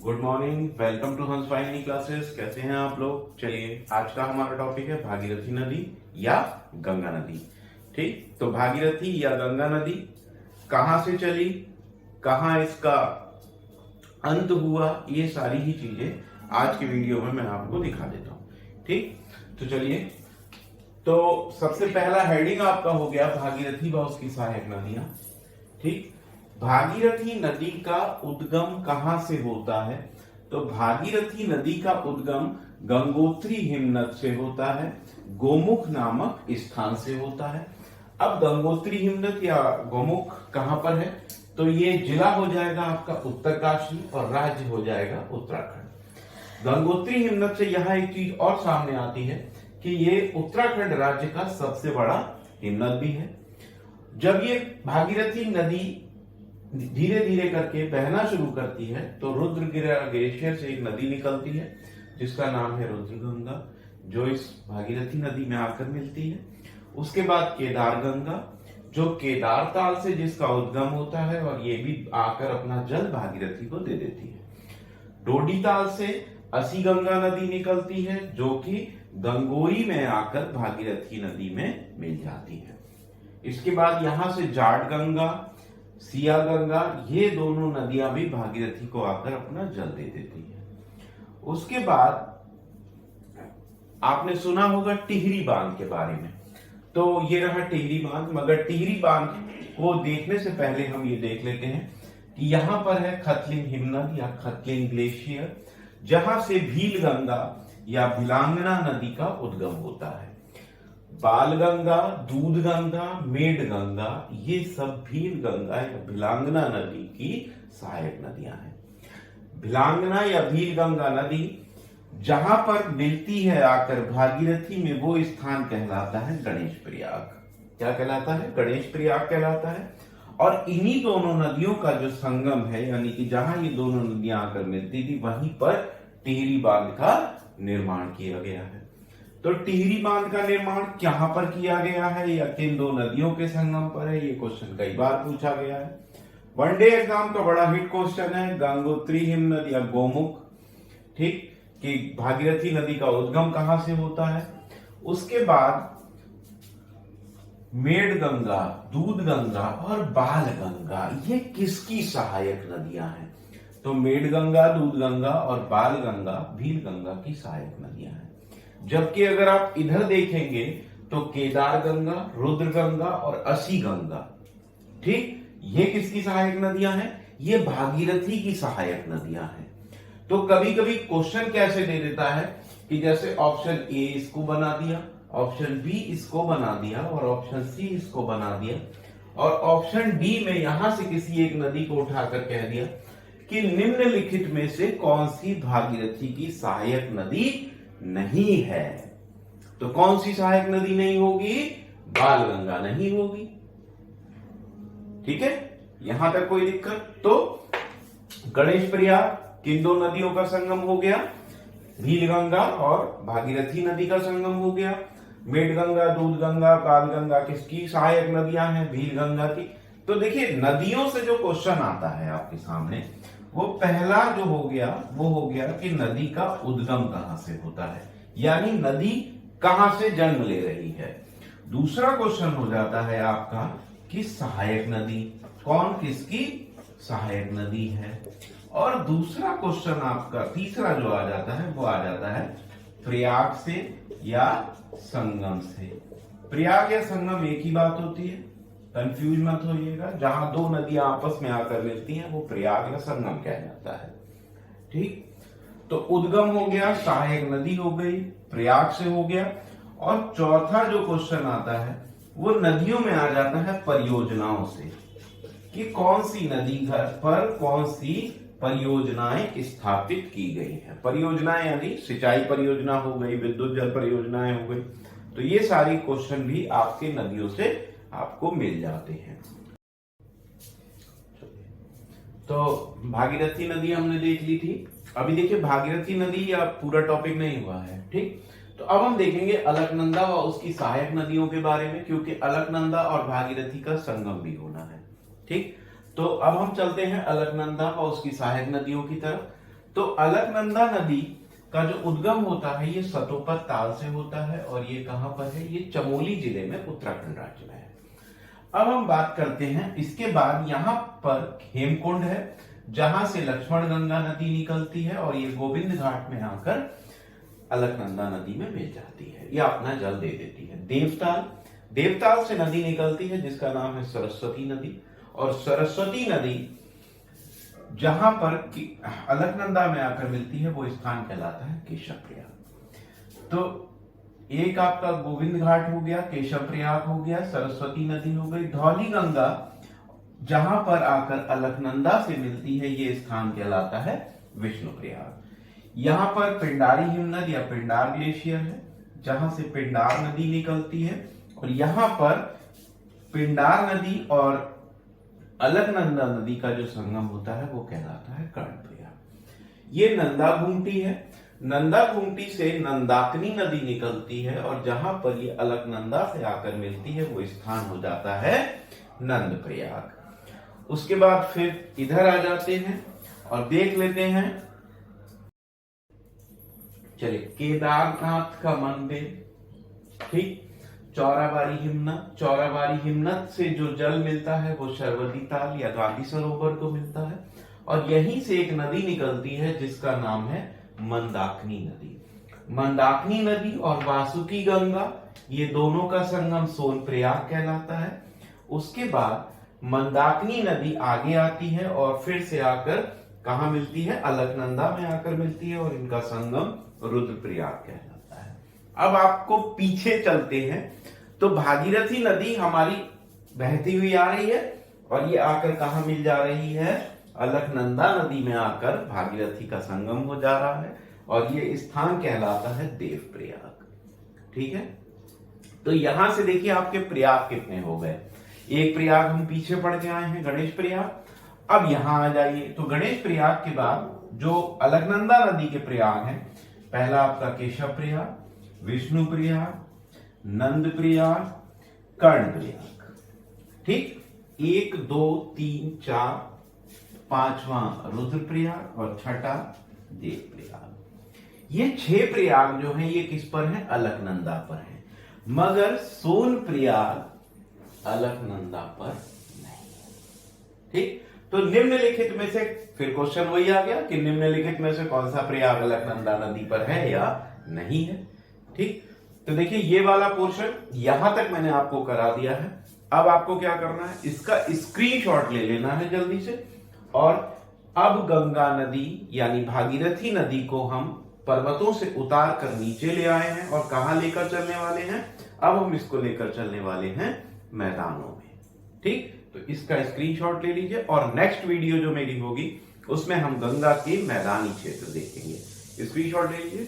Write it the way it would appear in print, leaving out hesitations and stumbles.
Good morning, welcome to हंस वाहिनी classes. कैसे हैं आप लोग? चलिए, आज का हमारा टॉपिक है भागीरथी नदी या गंगा नदी। ठीक, तो भागीरथी या गंगा नदी कहां से चली, कहां इसका अंत हुआ, ये सारी ही चीजें आज के वीडियो में मैं आपको दिखा देता हूं। ठीक, तो चलिए, तो सबसे पहला हेडिंग आपका हो गया भागीरथी व उसकी सहायक नदियां। ठीक, भागीरथी नदी का उद्गम कहां से होता है? तो भागीरथी नदी का उद्गम गंगोत्री हिमनद से होता है, गोमुख नामक स्थान से होता है। अब गंगोत्री हिमनद या गोमुख कहां पर है? तो ये जिला हो जाएगा आपका उत्तरकाशी और राज्य हो जाएगा उत्तराखंड। गंगोत्री हिमनद से यहां एक चीज और सामने आती है कि ये उत्तराखंड राज्य का सबसे बड़ा हिमनद भी है। जब ये भागीरथी नदी धीरे धीरे करके बहना शुरू करती है तो रुद्रगिरा ग्लेशियर से एक नदी निकलती है जिसका नाम है रुद्रगंगा, जो इस भागीरथी नदी में आकर मिलती है। उसके बाद केदार गंगा, जो केदार ताल से जिसका उद्गम होता है और ये भी आकर अपना जल भागीरथी को दे देती है। डोडी ताल से असी गंगा नदी निकलती है जो कि गंगोरी में आकर भागीरथी नदी में मिल जाती है। इसके बाद यहां से जाट गंगा, सिया गंगा, ये दोनों नदियां भी भागीरथी को आकर अपना जल दे देती है। उसके बाद आपने सुना होगा टिहरी बांध के बारे में, तो ये रहा टिहरी बांध। मगर टिहरी बांध को देखने से पहले हम ये देख लेते हैं कि यहां पर है खतलिंग हिमनद या खतलिंग ग्लेशियर, जहां से भील गंगा या भिलांगना नदी का उद्गम होता है। बाल गंगा, दूध गंगा, मेड गंगा, ये सब भील गंगा या भिलांगना नदी की सहायक नदियां हैं। भिलांगना या भील गंगा नदी जहां पर मिलती है आकर भागीरथी में, वो स्थान कहलाता है गणेश प्रयाग। क्या कहलाता है? गणेश प्रयाग कहलाता है। और इन्हीं दोनों नदियों का जो संगम है, यानी कि जहां ये दोनों नदियां आकर मिलती थी, वहीं पर टिहरी बांध का निर्माण किया गया है। तो टिहरी बांध का निर्माण कहां पर किया गया है या किन दो नदियों के संगम पर है, ये क्वेश्चन कई बार पूछा गया है। वनडे एग्जाम का बड़ा हिट क्वेश्चन है गंगोत्री हिमनद या गोमुख। ठीक, कि भागीरथी नदी का उद्गम कहां से होता है। उसके बाद मेड गंगा, दूध गंगा और बाल गंगा, ये किसकी सहायक नदियां हैं? तो मेड गंगा, दूध गंगा और बाल गंगा भील गंगा की सहायक नदियां हैं। जबकि अगर आप इधर देखेंगे तो केदार गंगा, रुद्र गंगा और असी गंगा, ठीक, ये किसकी सहायक नदियां हैं? ये भागीरथी की सहायक नदियां हैं। तो कभी कभी क्वेश्चन कैसे दे देता है कि जैसे ऑप्शन ए इसको बना दिया, ऑप्शन बी इसको बना दिया और ऑप्शन सी इसको बना दिया, और ऑप्शन डी में यहां से किसी एक नदी को उठाकर कह दिया कि निम्नलिखित में से कौन सी भागीरथी की सहायक नदी नहीं है। तो कौन सी सहायक नदी नहीं होगी? बाल गंगा नहीं होगी। ठीक है, यहां तक कोई दिक्कत? तो गणेश प्रयाग किन दो नदियों का संगम हो गया? भील गंगा और भागीरथी नदी का संगम हो गया। मेड गंगा, दूध गंगा, बाल गंगा किसकी सहायक नदियां हैं? भील गंगा की। तो देखिए, नदियों से जो क्वेश्चन आता है आपके सामने, वो पहला जो हो गया वो हो गया कि नदी का उद्गम कहां से होता है, यानी नदी कहां से जन्म ले रही है। दूसरा क्वेश्चन हो जाता है आपका कि सहायक नदी कौन किसकी सहायक नदी है। और दूसरा क्वेश्चन आपका तीसरा जो आ जाता है वो आ जाता है प्रयाग से या संगम से। प्रयाग या संगम एक ही बात होती है, कंफ्यूज मत होइएगा। जहां दो नदियां आपस में आकर मिलती हैं वो प्रयाग या संगम कहलाता है। ठीक, तो उद्गम हो गया, सहायक नदी हो गई, प्रयाग से हो गया। और चौथा जो क्वेश्चन आता है वो नदियों में आ जाता है परियोजनाओं से, कि कौन सी नदी पर कौन सी परियोजनाएं स्थापित की गई हैं। परियोजनाएं यानी सिंचाई परियोजना हो गई, विद्युत जल परियोजनाएं हो गई। तो ये सारी क्वेश्चन भी आपके नदियों से आपको मिल जाते हैं। तो भागीरथी नदी हमने देख ली थी। अभी देखिए, भागीरथी नदी या पूरा टॉपिक नहीं हुआ है। ठीक, तो अब हम देखेंगे अलकनंदा व उसकी सहायक नदियों के बारे में, क्योंकि अलकनंदा और भागीरथी का संगम भी होना है। ठीक, तो अब हम चलते हैं अलकनंदा और उसकी सहायक नदियों की तरफ। तो अलकनंदा नदी का जो उद्गम होता है ये सतोपत ताल से होता है और ये कहां पर है, ये चमोली जिले में उत्तराखंड राज्य में है। अब हम बात करते हैं इसके बाद यहां पर हेमकुंड है जहां से लक्ष्मण गंगा नदी निकलती है और ये गोविंद घाट में आकर अलकनंदा नदी में मिल जाती है, ये अपना जल दे देती है। देवताल, देवताल से नदी निकलती है जिसका नाम है सरस्वती नदी, और सरस्वती नदी जहां पर अलकनंदा में आकर मिलती है वो स्थान कहलाता है केशव प्रयाग। तो एक आपका गोविंद घाट हो गया, केशव प्रयाग हो गया, सरस्वती नदी हो गई, धौली गंगा जहां पर आकर अलकनंदा से मिलती है ये स्थान कहलाता है विष्णु प्रयाग। यहां पर पिंडारी हिमनद या पिंडार ग्लेशियर है जहां से पिंडार नदी निकलती है, और यहां पर पिंडार नदी और अलकनंदा नदी का जो संगम होता है वो कहलाता है कर्णप्रयाग। ये नंदा घूमटी है, नंदा घूमटी से नंदाकिनी नदी निकलती है और जहां पर ये अलकनंदा से आकर मिलती है वो स्थान हो जाता है नंद प्रयाग। उसके बाद फिर इधर आ जाते हैं और देख लेते हैं, चलिए केदारनाथ का मंदिर, ठीक, चौराबाड़ी हिमनद, चौराबाड़ी हिमनद से जो जल मिलता है वो शरवती ताल या गांधी सरोवर को मिलता है, और यहीं से एक नदी निकलती है जिसका नाम है मंदाकिनी नदी। मंदाकिनी नदी और वासुकी गंगा ये दोनों का संगम सोनप्रयाग कहलाता है। उसके बाद मंदाकिनी नदी आगे आती है और फिर से आकर कहां मिलती है, अलकनंदा में आकर मिलती है और इनका संगम रुद्रप्रयाग कहलाता है। अब आपको पीछे चलते हैं तो भागीरथी नदी हमारी बहती हुई आ रही है और ये आकर कहां मिल जा रही है, अलकनंदा नदी में आकर भागीरथी का संगम हो जा रहा है और ये स्थान कहलाता है देवप्रयाग। ठीक है, तो यहां से देखिए आपके प्रयाग कितने हो गए। एक प्रयाग हम पीछे पढ़ के आए हैं, गणेश प्रयाग। अब यहां आ जाइए तो गणेश प्रयाग के बाद जो अलकनंदा नदी के प्रयाग हैं, पहला आपका केशव प्रयाग, विष्णु प्रयाग, नंद प्रयाग, कर्ण प्रयाग। ठीक, 1 2 3 4, पांचवा रुद्रप्रयाग और छठा देव प्रयाग। ये 6 प्रयाग जो हैं ये किस पर हैं, अलकनंदा पर हैं, मगर सोन प्रयाग अलकनंदा पर नहीं। ठीक, तो निम्नलिखित में से फिर क्वेश्चन वही आ गया कि निम्नलिखित में से कौन सा प्रयाग अलकनंदा नदी पर है या नहीं है। ठीक, तो देखिए ये वाला पोर्शन यहां तक मैंने आपको करा दिया है। अब आपको क्या करना है, इसका स्क्रीनशॉट ले लेना है जल्दी से, और अब गंगा नदी यानी भागीरथी नदी को हम पर्वतों से उतार कर नीचे ले आए हैं और कहां लेकर चलने वाले हैं, अब हम इसको लेकर चलने वाले हैं मैदानों में। ठीक, तो इसका स्क्रीनशॉट ले लीजिए और नेक्स्ट वीडियो जो मेरी होगी उसमें हम गंगा के मैदानी क्षेत्र देखेंगे। स्क्रीनशॉट ले लीजिए।